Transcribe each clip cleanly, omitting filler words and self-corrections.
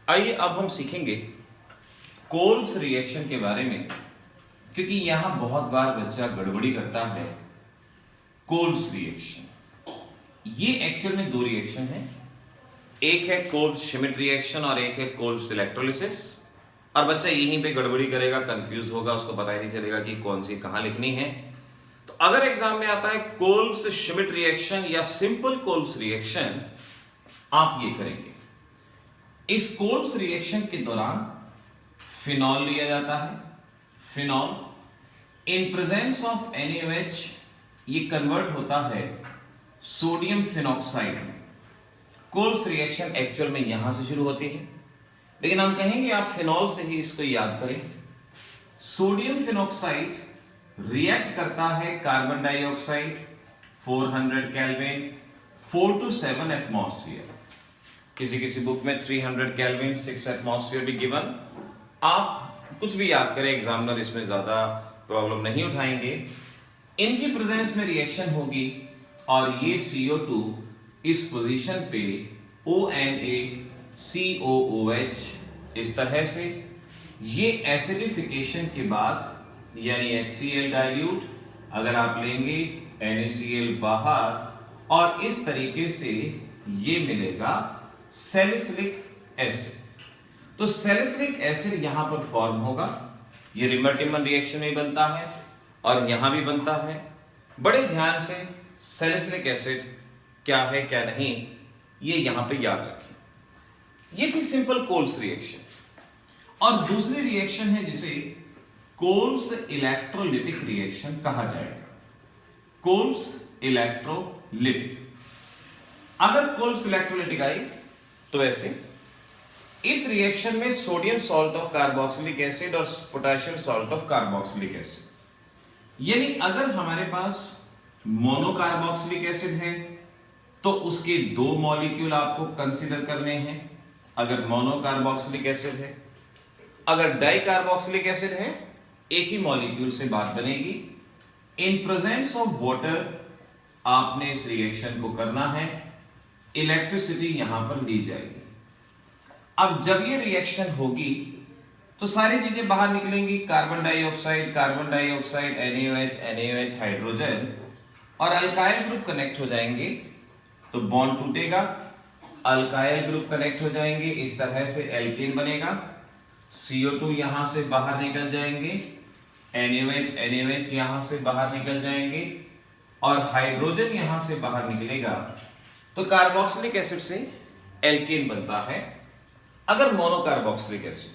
आइए अब हम सीखेंगे कोल्स रिएक्शन के बारे में, क्योंकि यहां बहुत बार बच्चा गड़बड़ी करता है। कोल्स रिएक्शन, ये एक्चुअल में दो रिएक्शन है, एक है कोल्स श्मिट रिएक्शन और एक है कोल्स इलेक्ट्रोलिसिस। और बच्चा यहीं पे गड़बड़ी करेगा, कंफ्यूज होगा, उसको पता ही नहीं चलेगा कि कौन सी कहां लिखनी है। तो अगर एग्जाम में आता है कोल्स श्मिट रिएक्शन या सिंपल कोल्स रिएक्शन, आप ये करेंगे, इस कोल्स रिएक्शन के दौरान फिनॉल लिया जाता है। Phenol in presence of NaOH ये कन्वर्ट होता है सोडियम फिनॉक्साइड में। कोल्स रिएक्शन एक्चुअल में यहां से शुरू होती है, लेकिन हम कहेंगे आप फिनॉल से ही इसको याद करें। सोडियम फिनॉक्साइड रिएक्ट करता है carbon dioxide 400 kelvin 4 to 7 atmosphere. किसी किसी बुक में 300 केल्विन 6 एटमॉस्फेयर भी गिवन। आप कुछ भी याद करें, एग्जामिनर इसमें ज्यादा प्रॉब्लम नहीं उठाएंगे। इनकी प्रेजेंस में रिएक्शन होगी और ये CO2 इस पोजीशन पे ONaCOOH इस तरह से, ये एसिडिफिकेशन के बाद यानी HCl डाइल्यूट अगर आप लेंगे, NaCl बाहर, और इस तरीके से ये मिलेगा सैलिसिलिक एसिड। तो सैलिसिलिक एसिड यहां पर फॉर्म होगा। ये रिमर-टिमर रिएक्शन में बनता है और यहां भी बनता है। बड़े ध्यान से सैलिसिलिक एसिड क्या है क्या नहीं, ये यहां पे याद रखें। ये थी सिंपल कोल्स रिएक्शन। और दूसरी रिएक्शन है जिसे कोल्स इलेक्ट्रोलिटिक रिएक्शन कहा जाएगा। कोल्स इलेक्ट्रोलिटिक, अगर कोल्स इलेक्ट्रोलिटिक आई तो ऐसे, इस रिएक्शन में sodium salt of carboxylic acid और potassium salt of carboxylic acid, यानी अगर हमारे पास मोनोकार्बोक्सिलिक एसिड है तो उसके दो मॉलिक्यूल आपको कंसीडर करने हैं, अगर मोनोकार्बोक्सिलिक एसिड है। अगर डाइकार्बोक्सिलिक एसिड है, एक ही मॉलिक्यूल से बात बनेगी। इन प्रेजेंस ऑफ वाटर आपने इस रिएक्शन को करना है, इलेक्ट्रिसिटी यहां पर ली जाएगी। अब जब ये रिएक्शन होगी तो सारी चीजें बाहर निकलेंगी, कार्बन डाइऑक्साइड NaOH हाइड्रोजन, और अल्काइल ग्रुप कनेक्ट हो जाएंगे तो बॉन्ड टूटेगा, अल्काइल ग्रुप कनेक्ट हो जाएंगे, इस तरह से एल्केन बनेगा। CO2 यहां से बाहर निकल जाएंगे, NaOH यहां से बाहर निकल जाएंगे और हाइड्रोजन यहां से बाहर निकलेगा, तो कार्बोक्सिलिक एसिड से एल्केन बनता है। अगर मोनोकार्बोक्सिलिक एसिड,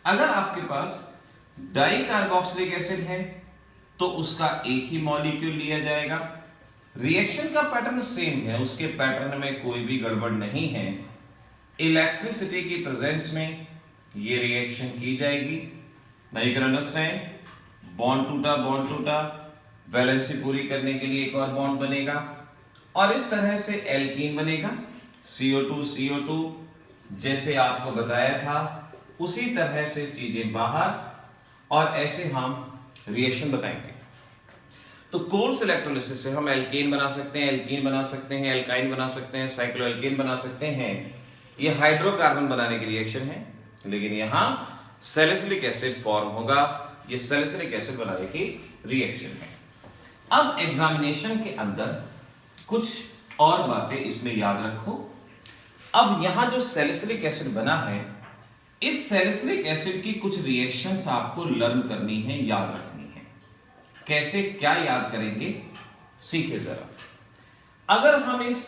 अगर आपके पास डाइकार्बोक्सिलिक एसिड है तो उसका एक ही मॉलिक्यूल लिया जाएगा। रिएक्शन का पैटर्न सेम है, उसके पैटर्न में कोई भी गड़बड़ नहीं है। इलेक्ट्रिसिटी की प्रेजेंस में ये रिएक्शन की जाएगी। नहीं कर अंडरस्टैंड? बॉन्ड टूटा, वैलेंसी पूरी करने के लिए एक और बॉन्ड बनेगा और इस तरह से एल्कीन बनेगा। CO2 जैसे आपको बताया था उसी तरह से चीजें बाहर, और ऐसे हम रिएक्शन बताएंगे। तो कोल्स इलेक्ट्रोलिसिस से हम एल्केन बना सकते हैं, एल्कीन बना सकते हैं, एल्काइन बना सकते हैं, साइक्लोएल्केन बना सकते हैं। ये हाइड्रोकार्बन बनाने की रिएक्शन है, लेकिन यहां सैलिसिलिक एसिड फॉर्म होगा। ये सैलिसिलिक एसिड बनाने की रिएक्शन है। अब एग्जामिनेशन के अंदर कुछ और बातें इसमें याद रखो। अब यहां जो सैलिसिलिक एसिड बना है, इस सैलिसिलिक एसिड की कुछ रिएक्शंस आपको लर्न करनी है, याद रखनी है। कैसे, क्या याद करेंगे, सीखे जरा। अगर हम इस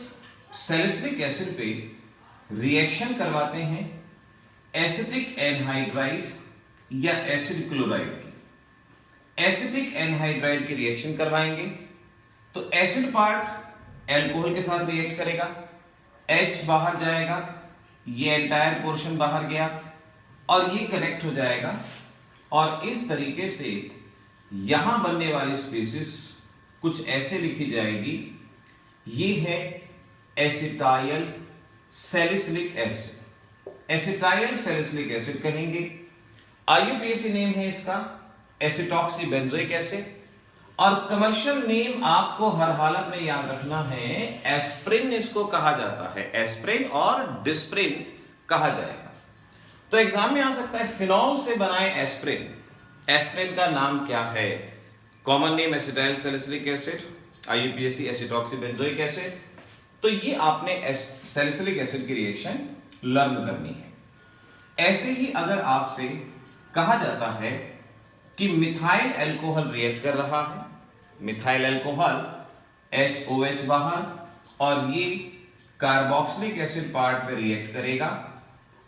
सैलिसिलिक एसिड पे रिएक्शन करवाते हैं एसिटिक एनहाइड्राइड या एसिड क्लोराइड की, एसिटिक एनहाइड्राइड की रिएक्शन करवाएंगे तो एसिड पार्ट एल्कोहल के साथ रिएक्ट करेगा, H बाहर जाएगा, ये एंटायर पोर्शन बाहर गया और ये कनेक्ट हो जाएगा, और इस तरीके से यहां बनने वाली स्पीसीज कुछ ऐसे लिखी जाएगी। ये है acetyl salicylic acid, acetyl salicylic acid कहेंगे। IUPAC नेम है इसका एसिटॉक्सी बेंजोइक एसिड, और कमर्शियल नेम आपको हर हालत में याद रखना है, एस्प्रिन इसको कहा जाता है, एस्प्रिन और डिस्प्रिन कहा जाएगा। तो एग्जाम में आ सकता है फिनॉल से बनाए एस्प्रिन, एस्प्रिन का नाम क्या है? Common name acetyl salicylic acid, IUPAC acetoxybenzoic acid. तो ये आपने सैलिसिलिक एसिड की रिएक्शन लर्न करनी है। ऐसे ही अगर आपसे कहा जाता है कि मिथाइल अल्कोहल रिएक्ट कर रहा है, मिथाइल अल्कोहल HOH बाहर और ये कार्बोक्सिलिक एसिड पार्ट पे रिएक्ट करेगा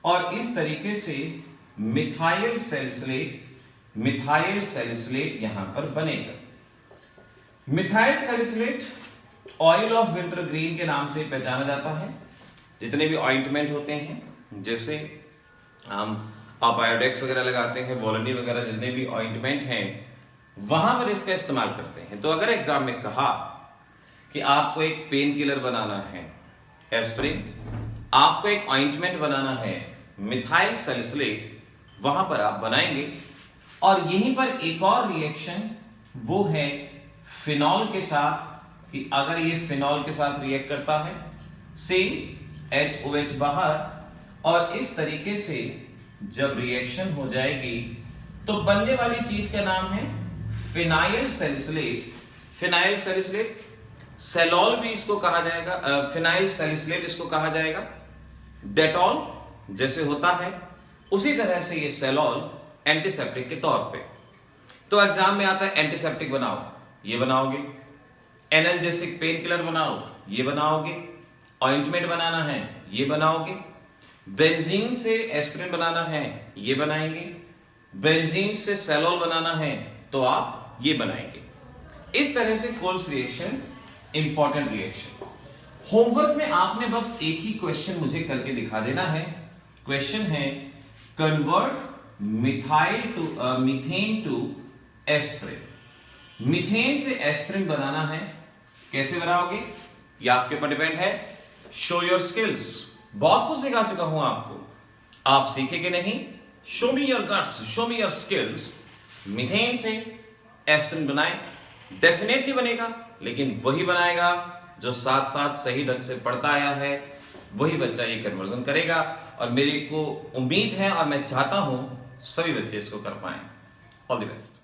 और इस तरीके से मिथाइल सैलिसिलेट यहां पर बनेगा। Methyl salicylate oil of winter green के नाम से पहचाना जाता है। जितने भी ऑइंटमेंट होते हैं, जैसे हम आप आयोडेक्स वगैरह लगाते हैं, वोलोनी वगैरह, जितने भी ऑइंटमेंट हैं वहां पर इसका इस्तेमाल करते हैं। तो अगर एग्जाम में कहा कि आपको एक पेन किलर बनाना है एस्प्रिन, आपको एक ऑइंटमेंट बनाना है मिथाइल सैलिसिलेट, वहां पर आप बनाएंगे। और यहीं पर एक और रिएक्शन वो है फिनॉल के साथ, कि अगर ये फिनॉल के साथ रिएक्ट करता है, सेम HOH बाहर, और इस तरीके से जब रिएक्शन हो जाएगी तो बनने वाली चीज का नाम है फिनाइल सैलिसिलेट। फिनाइल सैलिसिलेट, सेलॉल भी इसको कहा जाएगा, फिनाइल सैलिसिलेट इसको कहा जाएगा। डेटॉल जैसे होता है उसी तरह से ये सेलॉल एंटीसेप्टिक के तौर पे। तो एग्जाम में आता है एंटीसेप्टिक बनाओ, ये बनाओगे। एनाल्जेसिक पेन किलर बनाओ, ये बनाओगे। ऑइंटमेंट बनाना है, ये बनाओगे। बेंजीन से एस्प्रिन बनाना है, ये बनाएंगे। बेंजीन से सेलॉल बनाना है तो आप ये बनाएंगे। इस तरह से Kolbe's reaction important reaction. Homework में आपने बस एक ही क्वेश्चन मुझे करके दिखा देना है। क्वेश्चन है convert methane to aspirin. Methane से एस्प्रिन बनाना है, कैसे बनाओगे ये आपके ऊपर डिपेंड है। Show your skills. बहुत कुछ सिखा चुका हूं आपको, आप सीखेंगे नहीं। Show me your guts, show me your skills. Methane से एस्प्रिन बनाए, डेफिनेटली बनेगा, लेकिन वही बनाएगा जो साथ साथ सही ढंग से पढ़ता आया है, वही बच्चा ये कन्वर्जन करेगा। और मेरे को उम्मीद है और मैं चाहता हूं सभी बच्चे इसको कर पाएं। All the best.